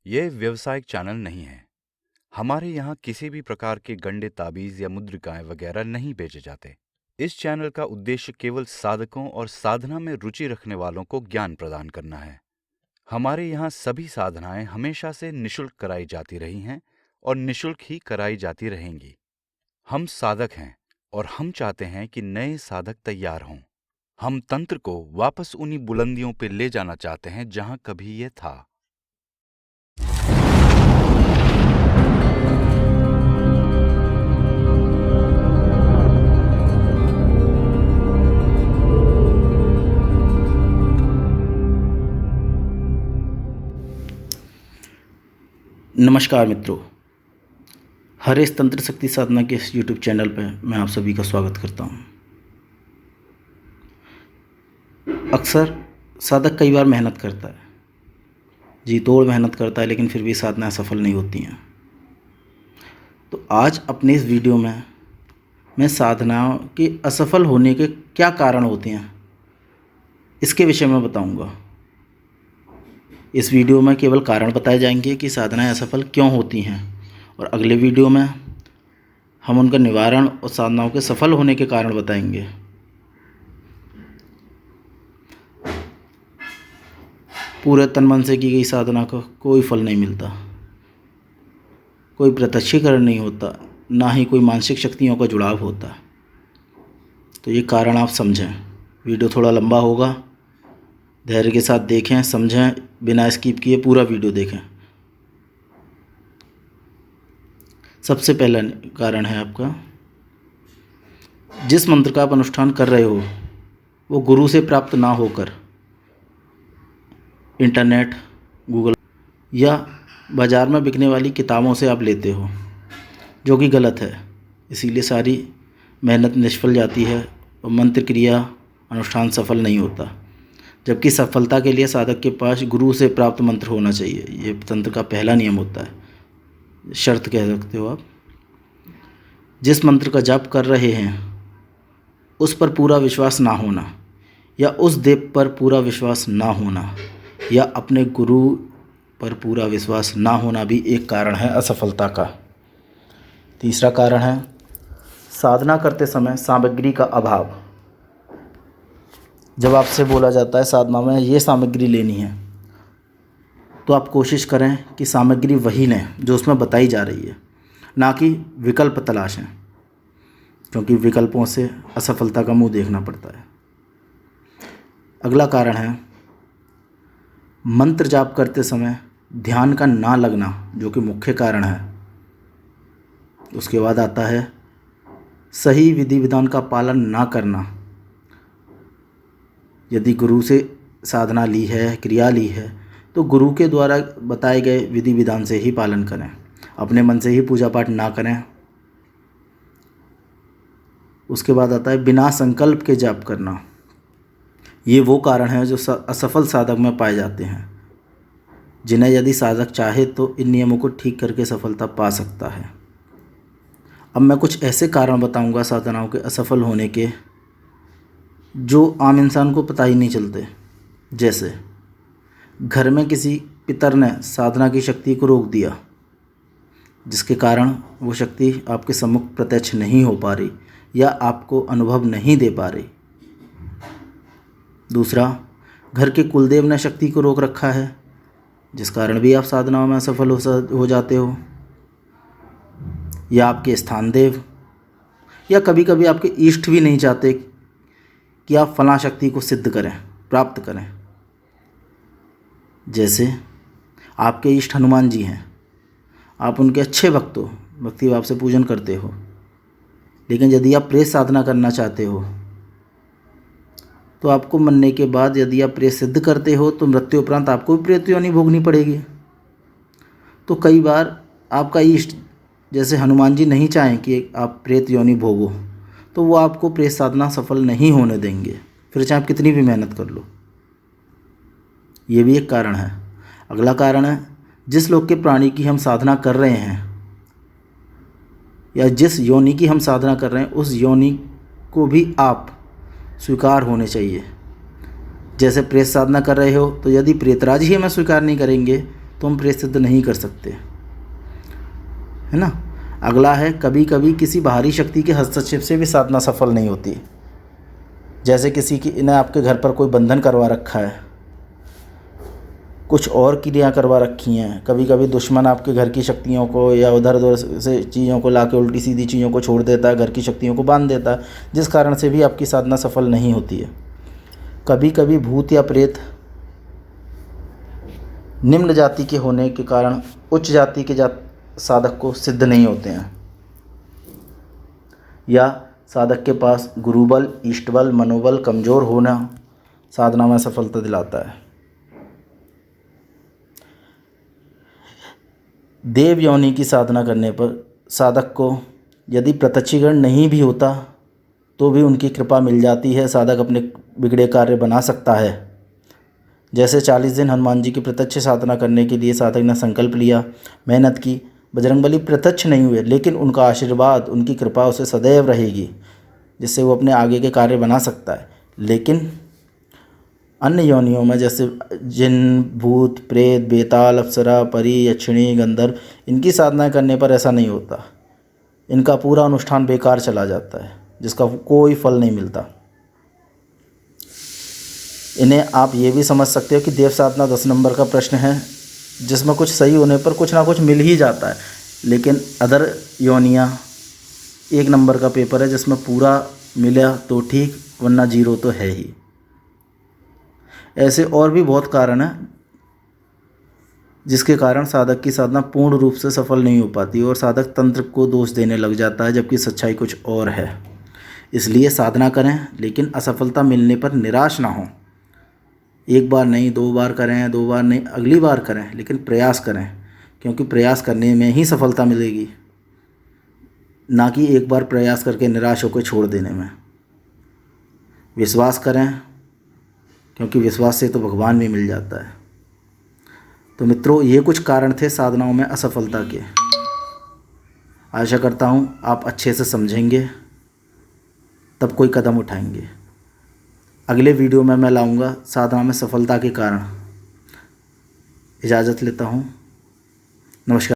ये व्यावसायिक चैनल नहीं है। हमारे यहाँ किसी भी प्रकार के गंडे ताबीज या मुद्रिकाएं वगैरह नहीं बेचे जाते। इस चैनल का उद्देश्य केवल साधकों और साधना में रुचि रखने वालों को ज्ञान प्रदान करना है। हमारे यहाँ सभी साधनाएं हमेशा से निःशुल्क कराई जाती रही हैं और निःशुल्क ही कराई जाती रहेंगी। हम साधक हैं और हम चाहते हैं कि नए साधक तैयार हों। हम तंत्र को वापस उन्हीं बुलंदियों पे ले जाना चाहते हैं जहां कभी ये था। नमस्कार मित्रों, हरेश तंत्र शक्ति साधना के इस YouTube चैनल पर मैं आप सभी का स्वागत करता हूं। अक्सर साधक कई बार मेहनत करता है, जी तोड़ मेहनत करता है, लेकिन फिर भी साधनाएं सफल नहीं होती हैं। तो आज अपने इस वीडियो में मैं साधनाओं के असफल होने के क्या कारण होते हैं इसके विषय में बताऊंगा। इस वीडियो में केवल कारण बताए जाएंगे कि साधनाएं असफल क्यों होती हैं, और अगले वीडियो में हम उनका निवारण और साधनाओं के सफल होने के कारण बताएंगे। पूरे तन मन से की गई साधना का कोई फल नहीं मिलता, कोई प्रत्यक्षीकरण नहीं होता, ना ही कोई मानसिक शक्तियों का जुड़ाव होता। तो ये कारण आप समझें। वीडियो थोड़ा लंबा होगा, धैर्य के साथ देखें, समझें, बिना स्किप किए पूरा वीडियो देखें। सबसे पहला कारण है आपका, जिस मंत्र का आप अनुष्ठान कर रहे हो वो गुरु से प्राप्त ना होकर इंटरनेट, गूगल या बाज़ार में बिकने वाली किताबों से आप लेते हो, जो कि गलत है। इसीलिए सारी मेहनत निष्फल जाती है और मंत्र क्रिया अनुष्ठान सफल नहीं होता। जबकि सफलता के लिए साधक के पास गुरु से प्राप्त मंत्र होना चाहिए। ये तंत्र का पहला नियम होता है, शर्त कह सकते हो आप। जिस मंत्र का जाप कर रहे हैं उस पर पूरा विश्वास ना होना, या उस देव पर पूरा विश्वास ना होना, या अपने गुरु पर पूरा विश्वास ना होना भी एक कारण है असफलता का। तीसरा कारण है साधना करते समय सामग्री का अभाव। जब आपसे बोला जाता है साधना में ये सामग्री लेनी है, तो आप कोशिश करें कि सामग्री वही लें जो उसमें बताई जा रही है, ना कि विकल्प तलाशें, क्योंकि विकल्पों से असफलता का मुंह देखना पड़ता है। अगला कारण है मंत्र जाप करते समय ध्यान का ना लगना, जो कि मुख्य कारण है। उसके बाद आता है सही विधि विधान का पालन ना करना। यदि गुरु से साधना ली है, क्रिया ली है, तो गुरु के द्वारा बताए गए विधि विधान से ही पालन करें, अपने मन से ही पूजा पाठ ना करें। उसके बाद आता है बिना संकल्प के जाप करना। ये वो कारण है जो असफल साधक में पाए जाते हैं, जिन्हें यदि साधक चाहे तो इन नियमों को ठीक करके सफलता पा सकता है। अब मैं कुछ ऐसे कारण बताऊंगा साधनाओं के असफल होने के, जो आम इंसान को पता ही नहीं चलते। जैसे घर में किसी पितर ने साधना की शक्ति को रोक दिया, जिसके कारण वो शक्ति आपके सम्मुख प्रत्यक्ष नहीं हो पा रही या आपको अनुभव नहीं दे पा रही। दूसरा, घर के कुलदेव ने शक्ति को रोक रखा है, जिस कारण भी आप साधनाओं में असफल हो जाते हो। या आपके स्थान देव, या कभी कभी आपके इष्ट भी नहीं चाहते कि आप फलां शक्ति को सिद्ध करें, प्राप्त करें। जैसे आपके इष्ट हनुमान जी हैं, आप उनके अच्छे भक्त हो, भक्ति भाव से पूजन करते हो, लेकिन यदि आप प्रेत साधना करना चाहते हो तो आपको मरने के बाद यदि आप प्रेत सिद्ध करते हो तो मृत्यु उपरांत आपको भी प्रेत योनि भोगनी पड़ेगी। तो कई बार आपका इष्ट जैसे हनुमान जी नहीं चाहें कि आप प्रेत योनि भोगो, तो वो आपको प्रेत साधना सफल नहीं होने देंगे, फिर चाहे आप कितनी भी मेहनत कर लो। ये भी एक कारण है। अगला कारण है जिस लोक के प्राणी की हम साधना कर रहे हैं या जिस योनि की हम साधना कर रहे हैं, उस योनि को भी आप स्वीकार होने चाहिए। जैसे प्रेत साधना कर रहे हो, तो यदि प्रेतराज ही हमें स्वीकार नहीं करेंगे तो हम प्रेत सिद्ध नहीं कर सकते, है ना। अगला है, कभी कभी किसी बाहरी शक्ति के हस्तक्षेप से भी साधना सफल नहीं होती। जैसे किसी की ने आपके घर पर कोई बंधन करवा रखा है, कुछ और क्रिया करवा रखी हैं। कभी कभी दुश्मन आपके घर की शक्तियों को या उधर उधर से चीज़ों को लाके उल्टी सीधी चीज़ों को छोड़ देता है, घर की शक्तियों को बांध देता है, जिस कारण से भी आपकी साधना सफल नहीं होती है। कभी कभी भूत या प्रेत निम्न जाति के होने के कारण उच्च जाति के साधक को सिद्ध नहीं होते हैं, या साधक के पास गुरुबल, इष्टबल, मनोबल कमज़ोर होना साधना में सफलता दिलाता है। देव योनि की साधना करने पर साधक को यदि प्रत्यक्षीकरण नहीं भी होता तो भी उनकी कृपा मिल जाती है, साधक अपने बिगड़े कार्य बना सकता है। जैसे 40 दिन हनुमान जी की प्रत्यक्ष साधना करने के लिए साधक ने संकल्प लिया, मेहनत की, बजरंगबली प्रत्यक्ष नहीं हुए, लेकिन उनका आशीर्वाद, उनकी कृपा उसे सदैव रहेगी, जिससे वो अपने आगे के कार्य बना सकता है। लेकिन अन्य योनियों में जैसे जिन, भूत, प्रेत, बेताल, अप्सरा, परी, यक्षिणी, गंधर्व, इनकी साधना करने पर ऐसा नहीं होता। इनका पूरा अनुष्ठान बेकार चला जाता है, जिसका कोई फल नहीं मिलता। इन्हें आप ये भी समझ सकते हो कि देव साधना 10 नंबर का प्रश्न है, जिसमें कुछ सही होने पर कुछ ना कुछ मिल ही जाता है। लेकिन अदर योनियाँ 1 नंबर का पेपर है, जिसमें पूरा मिला तो ठीक, वरना 0 तो है ही। ऐसे और भी बहुत कारण हैं जिसके कारण साधक की साधना पूर्ण रूप से सफल नहीं हो पाती और साधक तंत्र को दोष देने लग जाता है, जबकि सच्चाई कुछ और है। इसलिए साधना करें, लेकिन असफलता मिलने पर निराश ना हो। 1 बार नहीं, 2 बार करें, 2 बार नहीं, अगली बार करें, लेकिन प्रयास करें, क्योंकि प्रयास करने में ही सफलता मिलेगी, ना कि 1 बार प्रयास करके निराश होकर छोड़ देने में। विश्वास करें, क्योंकि विश्वास से तो भगवान भी मिल जाता है। तो मित्रों, ये कुछ कारण थे साधनाओं में असफलता के। आशा करता हूँ आप अच्छे से समझेंगे, तब कोई कदम उठाएंगे। अगले वीडियो में मैं लाऊंगा साधना में सफलता के कारण। इजाज़त लेता हूँ। नमस्कार।